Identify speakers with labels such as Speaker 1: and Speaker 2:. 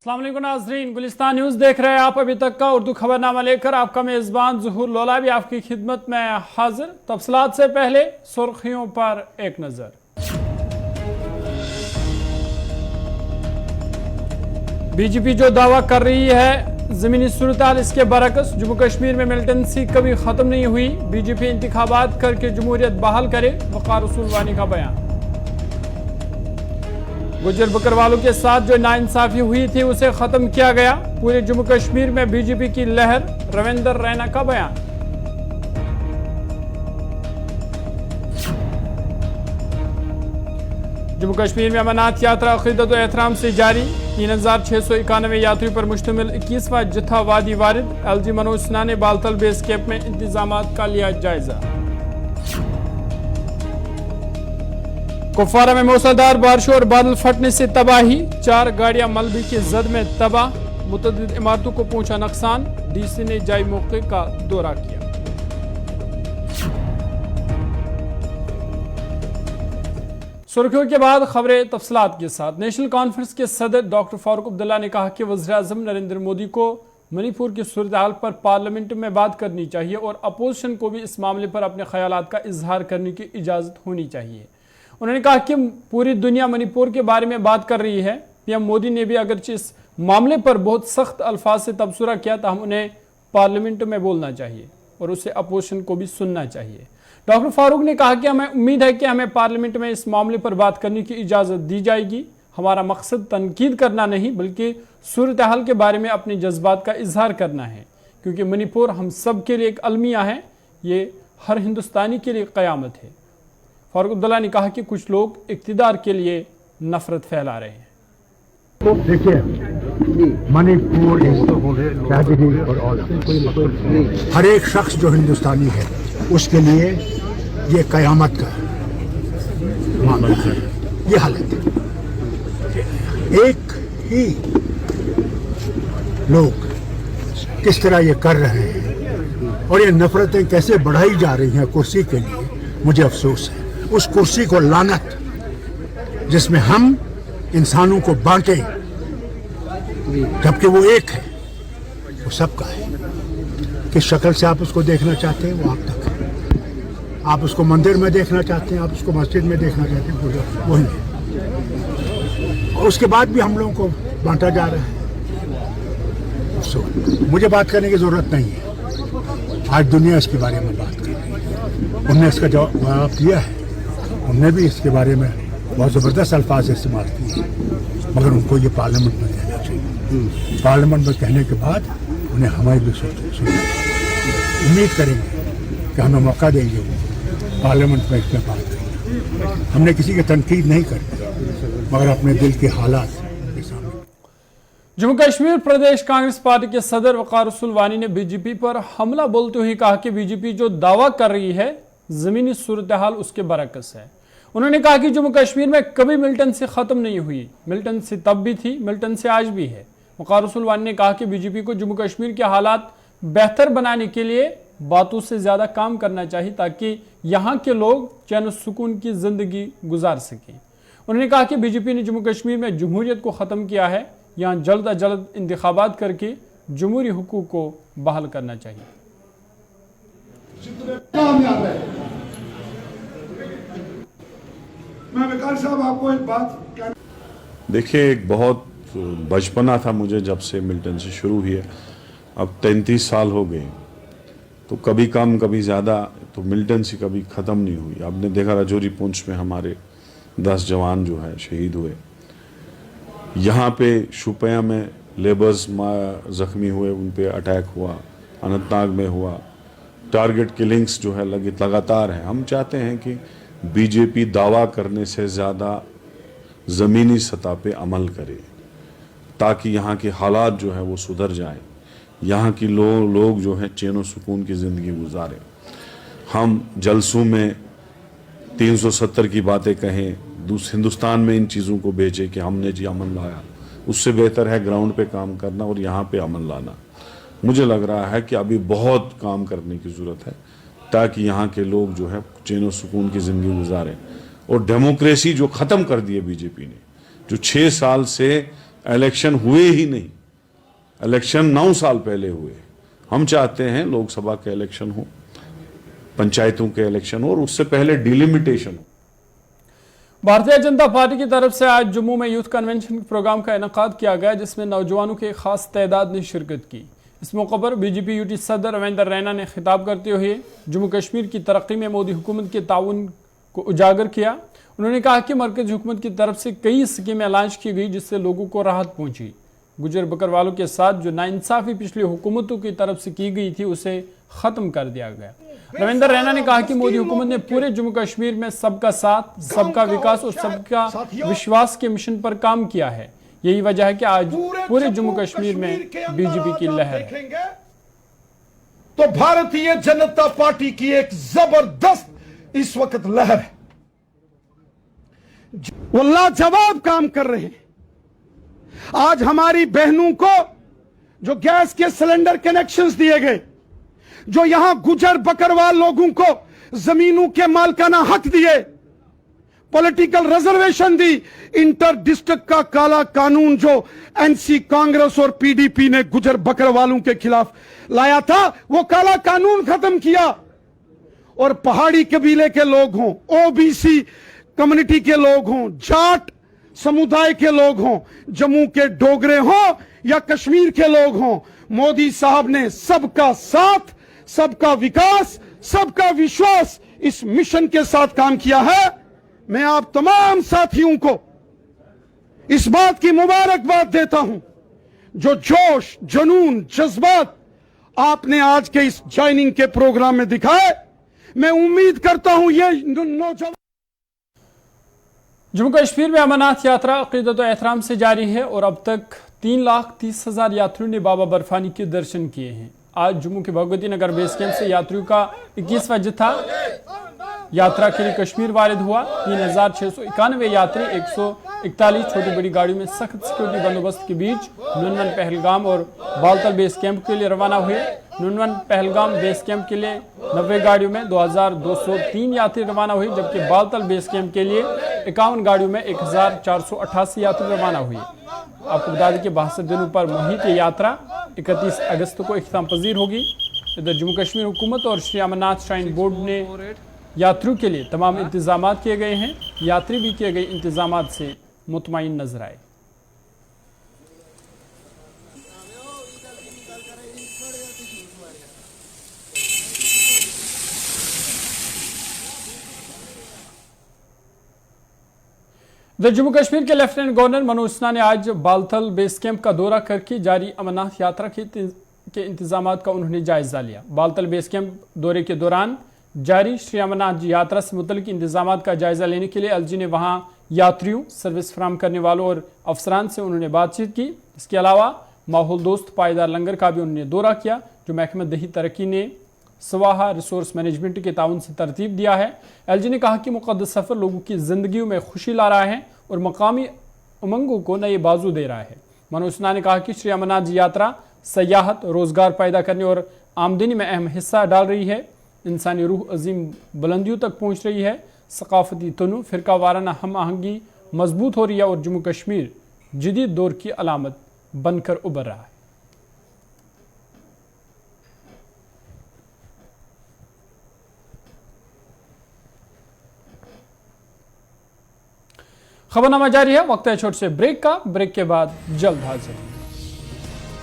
Speaker 1: अस्सलाम वालेकुम नाज़रीन, गुलिस्तान न्यूज़ देख रहे हैं आप। अभी तक का उर्दू खबरनामा लेकर आपका मेज़बान ज़ुहूर लोला भी आपकी खिदमत में हाजिर। तफसीलात से पहले सुर्खियों पर एक नज़र। बीजेपी जो दावा कर रही है ज़मीनी सूरत-ए-हाल इसके बरअक्स। जम्मू कश्मीर में मिलिटेंसी कभी ख़त्म नहीं हुई, बीजेपी इंतखाबात करके जमहूरियत बहाल करे, वक़ार रसूल वानी का बयान। गुज्जर बकरवालों के साथ जो नाइंसाफी हुई थी उसे खत्म किया गया, पूरे जम्मू कश्मीर में बीजेपी की लहर, रविंदर रैना का बयान। जम्मू कश्मीर में अमरनाथ यात्रा अक़ीदत व एहतराम से जारी, 3691 यात्रियों पर मुश्तमिल 21वां जत्था वादी वारिद। LG मनोज सिन्हा ने बालतल बेस कैंप में इंतजामात का लिया जायजा। कुपवारा में मूसलाधार बारिशों और बादल फटने से तबाही, 4 गाड़ियां मलबे की जद में तबाह, मुतअद्दिद इमारतों को पहुंचा नुकसान। DC ने जाई मौके का दौरा किया। सुर्खियों के बाद खबरें तफसीलात के साथ। नेशनल कॉन्फ्रेंस के सदर डॉक्टर फारूक अब्दुल्ला ने कहा कि वज़ीर-ए-आज़म नरेंद्र मोदी को मणिपुर की सूरत-ए-हाल पर पार्लियामेंट में बात करनी चाहिए और अपोजिशन को भी इस मामले पर अपने ख्यालात का इजहार करने की इजाज़त होनी चाहिए। उन्होंने कहा कि पूरी दुनिया मणिपुर के बारे में बात कर रही है। PM मोदी ने भी अगरचे इस मामले पर बहुत सख्त अल्फाज से तबसरा किया, तो हम उन्हें पार्लियामेंट में बोलना चाहिए और उसे अपोजिशन को भी सुनना चाहिए। डॉक्टर फारूक ने कहा कि हमें उम्मीद है कि हमें पार्लियामेंट में इस मामले पर बात करने की इजाज़त दी जाएगी। हमारा मकसद तनकीद करना नहीं बल्कि सूरत हाल के बारे में अपने जज्बात का इजहार करना है, क्योंकि मणिपुर हम सब के लिए एक अलमिया है, ये हर हिंदुस्तानी के लिए क़यामत है। फारूक अब्दुल्ला ने कहा कि कुछ लोग इक़्तिदार के लिए नफरत फैला रहे हैं।
Speaker 2: देखिए, मणिपुर ट्रेजेडी फॉर ऑल। हर एक शख्स जो हिंदुस्तानी है उसके लिए ये कयामत का मामला है, ये हालत है। एक ही लोग किस तरह ये कर रहे हैं और ये नफरतें कैसे बढ़ाई जा रही हैं कुर्सी के लिए, मुझे अफसोस है। उस कुर्सी को लानत जिसमें हम इंसानों को बांटे जबकि वो एक है, वो सबका है। किस शक्ल से आप उसको देखना चाहते हैं वो आप तक है। आप उसको मंदिर में देखना चाहते हैं, आप उसको मस्जिद में देखना चाहते हैं, वही है। और उसके बाद भी हम लोगों को बांटा जा रहा है। मुझे बात करने की जरूरत नहीं है, आज दुनिया इसके बारे में बात कर रही है। उन्होंने इसका जवाब दिया है, उनने भी इसके बारे में बहुत ज़बरदस्त अल्फाज इस्तेमाल किए, मगर उनको ये पार्लियामेंट में कहना चाहिए। पार्लियामेंट में कहने के बाद उन्हें हमारी भी सोचना उम्मीद करेंगे कि हमें मौका देंगे वो पार्लियामेंट में इसमें बात करेंगे। हमने किसी की तनकीद नहीं करी, मगर अपने दिल के हालात के सामने।
Speaker 1: जम्मू कश्मीर प्रदेश कांग्रेस पार्टी के सदर वक़ार रसूल वानी ने बीजेपी पर हमला बोलते हुए कहा कि बीजेपी जो दावा कर रही है ज़मीनी सूरत-ए-हाल उसके बरअक्स है। उन्होंने कहा कि जम्मू कश्मीर में कभी मिलिटेंसी ख़त्म नहीं हुई, मिलिटेंसी तब भी थी, मिलिटेंसी आज भी है। वक़ार रसूल वानी ने कहा कि बीजेपी को जम्मू कश्मीर के हालात बेहतर बनाने के लिए बातों से ज़्यादा काम करना चाहिए ताकि यहाँ के लोग चैन और सुकून की ज़िंदगी गुजार सकें। उन्होंने कहा कि बीजेपी ने जम्मू कश्मीर में जमहूरियत को ख़त्म किया है, यहाँ जल्द अज जल्द इंतखाबात करके जमहूरी हुकूक को बहाल करना चाहिए।
Speaker 3: साहब आपको एक बात
Speaker 4: देखिए, एक बहुत बचपना था मुझे जब से मिलिटेंसी शुरू हुई है, अब 33 साल हो गए, तो कभी कम कभी ज़्यादा, तो मिलिटेंसी कभी ख़त्म नहीं हुई। आपने देखा राजौरी पुंछ में हमारे 10 जवान जो है शहीद हुए, यहाँ पे शुपिया में लेबर्स ज़ख्मी हुए, उन पे अटैक हुआ, अनंतनाग में हुआ, टारगेट किलिंग्स जो है लगातार है। हम चाहते हैं कि बीजेपी दावा करने से ज़्यादा ज़मीनी सतह पे अमल करे ताकि यहाँ के हालात जो है वो सुधर जाएं, यहाँ की लोग जो है चैन सुकून की ज़िंदगी गुजारें। हम जलसों में 370 की बातें कहें, हिंदुस्तान में इन चीज़ों को भेजें कि हमने जी अमन लाया, उससे बेहतर है ग्राउंड पे काम करना और यहाँ पे अमन लाना। मुझे लग रहा है कि अभी बहुत काम करने की ज़रूरत है ताकि यहाँ के लोग जो है चैन और सुकून की ज़िंदगी गुजारें। और डेमोक्रेसी जो ख़त्म कर दी है बीजेपी ने, जो 6 साल से इलेक्शन हुए ही नहीं, इलेक्शन 9 साल पहले हुए। हम चाहते हैं लोकसभा के इलेक्शन हो, पंचायतों के इलेक्शन हो और उससे पहले डिलिमिटेशन हो।
Speaker 1: भारतीय जनता पार्टी की तरफ से आज जम्मू में यूथ कन्वेंशन प्रोग्राम का इनेकाद किया गया, जिसमें नौजवानों की खास तादाद ने शिरकत की। इस मौके पर बीजेपी यूटी सदर रविंदर रैना ने खिताब करते हुए जम्मू कश्मीर की तरक्की में मोदी हुकूमत के ताउन को उजागर किया। उन्होंने कहा कि मरकजी हुकूमत की तरफ से कई स्कीमें लॉन्च की गई, जिससे लोगों को राहत पहुंची। गुजर बकरवालों के साथ जो नाइंसाफी पिछली हुकूमतों की तरफ से की गई थी, उसे खत्म कर दिया गया। रविंदर रैना ने कहा कि मोदी हुकूमत ने पूरे जम्मू कश्मीर में सबका साथ, सबका विकास और सबका विश्वास के मिशन पर काम किया है। यही वजह है कि आज पूरे जम्मू कश्मीर में बीजेपी की लहर है।
Speaker 3: तो भारतीय जनता पार्टी की एक जबरदस्त इस वक्त लहर है, वो लाजवाब काम कर रहे हैं। आज हमारी बहनों को जो गैस के सिलेंडर कनेक्शंस दिए गए, जो यहां गुजर बकरवाल लोगों को जमीनों के मालकाना हक दिए, पॉलिटिकल रिजर्वेशन दी, इंटर डिस्ट्रिक्ट का काला कानून जो एनसी कांग्रेस और पीडीपी ने गुजर बकरवालों के खिलाफ लाया था, वो काला कानून खत्म किया। और पहाड़ी कबीले के लोग हों, ओबीसी कम्युनिटी के लोग हों, जाट समुदाय के लोग हों, जम्मू के डोगरे हों या कश्मीर के लोग हों, मोदी साहब ने सबका साथ, सबका विकास, सबका विश्वास इस मिशन के साथ काम किया है। मैं आप तमाम साथियों को इस बात की मुबारकबाद देता हूं, जो जोश, जुनून, जज्बात आपने आज के इस ज्वाइनिंग के प्रोग्राम में दिखाए। मैं उम्मीद करता हूं ये नौजवान।
Speaker 1: जम्मू कश्मीर में अमरनाथ यात्रा अकीदत और एहतराम से जारी है और अब तक 3,30,000 यात्रियों ने बाबा बर्फानी के दर्शन किए हैं। आज जम्मू के भगवती नगर बेस कैंप से यात्रियों का 21वां जत्था यात्रा के लिए कश्मीर वारिद हुआ। 3,691 यात्री 141 छोटी बड़ी गाड़ियों में सख्त सिक्योरिटी बंदोबस्त के बीच नुनवन पहलगाम और बालतल बेस कैंप के लिए रवाना हुए। नुनवन पहलगाम बेस कैंप के लिए 90 गाड़ियों में 2,203 यात्री रवाना हुए, जबकि बालतल बेस कैंप के लिए 51 गाड़ियों में 1,488 यात्री रवाना हुए। आपको बता दें कि 62 दिनों पर मुहिम की यात्रा 31 अगस्त को इख्तिताम पजीर होगी। इधर जम्मू कश्मीर हुकूमत और श्री अमरनाथ श्राइन बोर्ड ने यात्रियों के लिए तमाम इंतजाम किए गए हैं। यात्री भी किए गए इंतजाम से मुतमईन नजर आए। इधर जम्मू कश्मीर के लेफ्टिनेंट गवर्नर मनोज सिन्हा ने आज बालथल बेस कैंप का दौरा करके जारी अमरनाथ यात्रा के इंतजाम का उन्होंने जायजा लिया। बालतल बेस कैंप दौरे के दौरान जारी श्री अमरनाथ जी यात्रा से मुतल्लिक इंतजाम का जायजा लेने के लिए एलजी ने वहां यात्रियों, सर्विस फराहम करने वालों और अफसरान से उन्होंने बातचीत की। इसके अलावा माहौल दोस्त पायदार लंगर का भी उन्होंने दौरा किया, जो महकमा दही तरक्की ने स्वाहा रिसोर्स मैनेजमेंट के ताउन से तरतीब दिया है। एलजी ने कहा कि मुक़द्दस सफ़र लोगों की ज़िंदगी में खुशी ला रहा है और मकामी उमंगों को नए बाजू दे रहा है। मनोज सिन्हा ने कहा कि श्री अमरनाथ जी यात्रा सयाहत, रोजगार पैदा करने और आमदनी में अहम हिस्सा डाल रही है। इंसानी रूह अजीम बुलंदियों तक पहुँच रही है। सकाफती तनु, फ़िरका वाराना हम आहंगी मजबूत हो रही है और जम्मू कश्मीर जदीद दौर की अलामत बनकर उभर रहा है। खबरनामा जारी है। वक्त है छोटे से ब्रेक का। ब्रेक के बाद जल्द हाजिर।